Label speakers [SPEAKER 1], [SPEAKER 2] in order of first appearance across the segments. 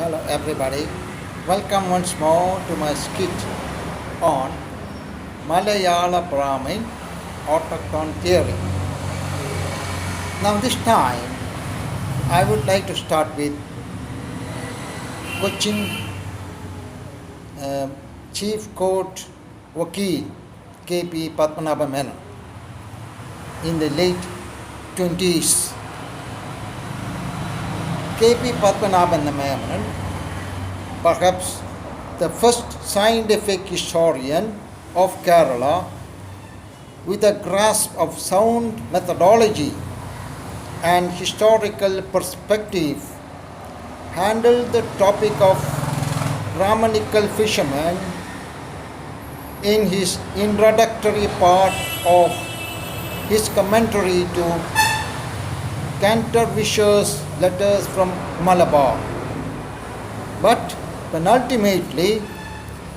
[SPEAKER 1] Hello everybody, welcome once more to my skit on Malayala Brahmin autochthon theory. Now this time I would like to start with Cochin Chief Court Wakil K.P. Padmanabha Menon in the late 20s. K.P. Padmanabhan Menon, perhaps the first scientific historian of Kerala with a grasp of sound methodology and historical perspective, handled the topic of Brahmanical fishermen in his introductory part of his commentary to Cantervish's letters from Malabar. But penultimately,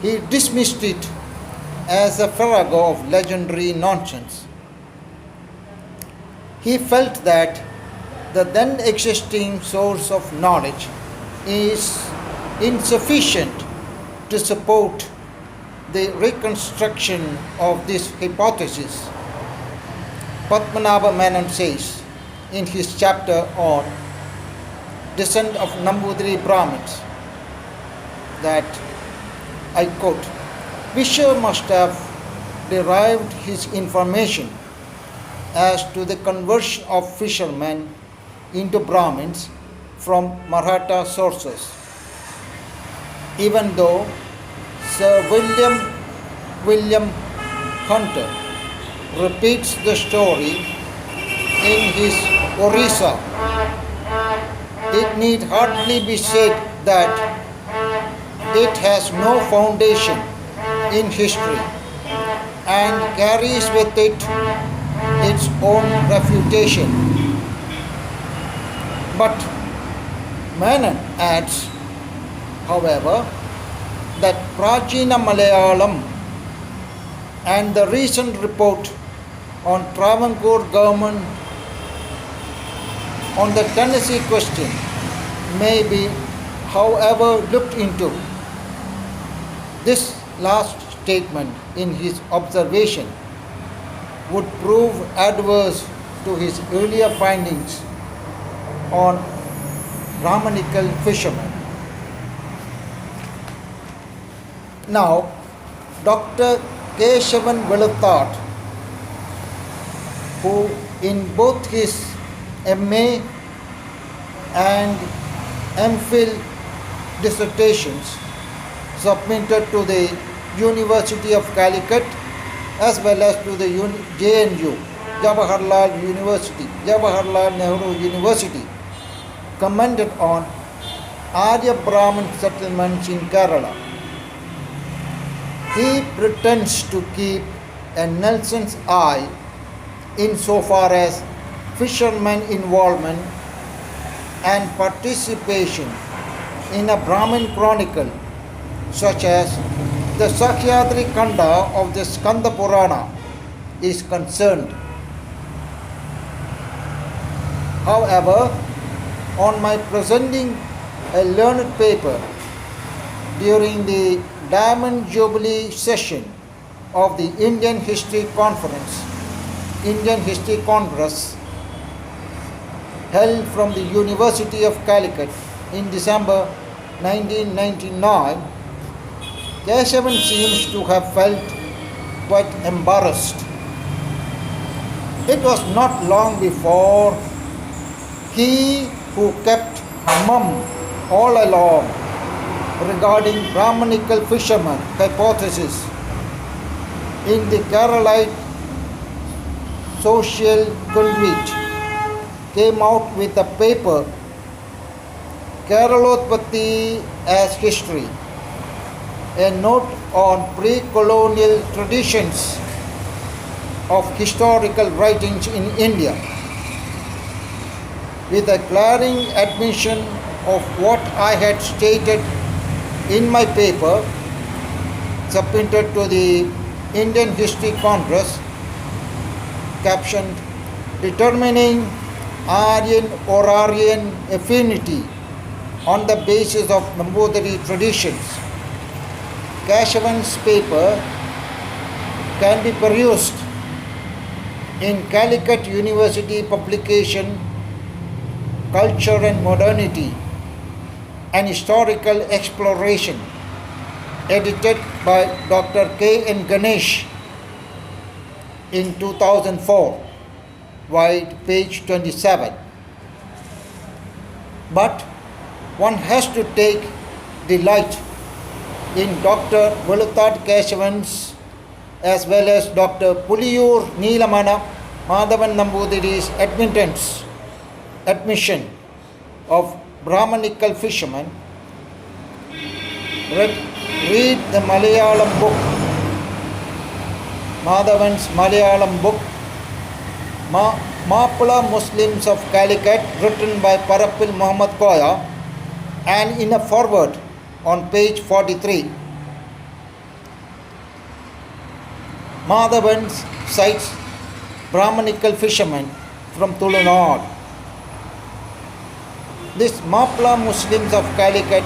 [SPEAKER 1] he dismissed it as a farrago of legendary nonsense. He felt that the then existing source of knowledge is insufficient to support the reconstruction of this hypothesis. Padmanabha Menon says in his chapter on Descent of Nambudiri Brahmins that, I quote, Fisher must have derived his information as to the conversion of fishermen into Brahmins from Maratha sources, even though Sir William Hunter repeats the story in his Orissa. It need hardly be said that it has no foundation in history and carries with it its own refutation. But Menon adds, however, that Prachina Malayalam and the recent report on Travancore government on the Tennessee question may be, however, looked into. This last statement in his observation would prove adverse to his earlier findings on Brahmanical fishermen. Now, Dr. Keshavan Veluthart, who in both his MA and MPhil dissertations submitted to the University of Calicut as well as to the JNU, Jawaharlal Nehru University, commented on Arya Brahmin settlements in Kerala. He pretends to keep a Nelson's eye insofar as fishermen involvement and participation in a Brahmin chronicle such as the Sakhyadri Kanda of the Skanda Purana is concerned. However, on my presenting a learned paper during the Diamond Jubilee session of the Indian History Congress held from the University of Calicut in December 1999, Keshavan seems to have felt quite embarrassed. It was not long before he who kept mum all along regarding Brahmanical fishermen hypothesis in the Keralite social conduit came out with a paper, Keralotpatti as History, a note on pre-colonial traditions of historical writings in India, with a glaring admission of what I had stated in my paper submitted to the Indian History Congress, captioned Determining Aryan or Aryan Affinity on the basis of Nambudiri traditions. Keshavan's paper can be perused in Calicut University publication Culture and Modernity, an historical exploration, edited by Dr. K. N. Ganesh in 2004, wide page 27. But one has to take delight in Dr. Veluthat Keshavan's as well as Dr. Puliyur Neelamana Madhavan Nambudiri's admission of Brahmanical fishermen. Read the Malayalam book, Madhavan's Malayalam book, Mappala Muslims of Calicut, written by Parappil Muhammad Koya, and in a foreword on page 43. Madhavan cites Brahmanical fishermen from Tulunad. This Mappala Muslims of Calicut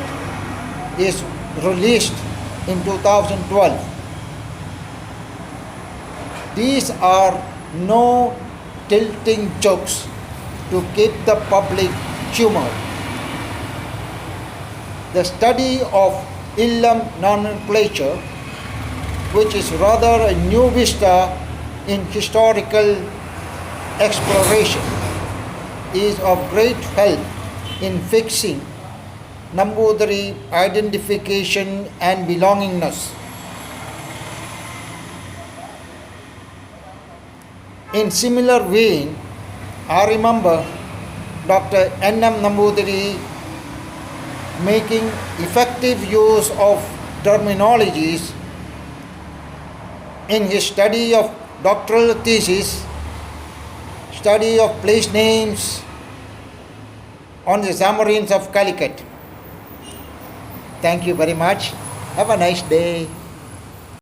[SPEAKER 1] is released in 2012. These are no tilting jokes to keep the public humoured. The study of Illam nomenclature, which is rather a new vista in historical exploration, is of great help in fixing Nambudiri identification and belongingness. In similar vein, I remember Dr. N.M. Nambudiri making effective use of terminologies in his study of doctoral thesis, study of place names on the Zamorin of Calicut. Thank you very much. Have a nice day.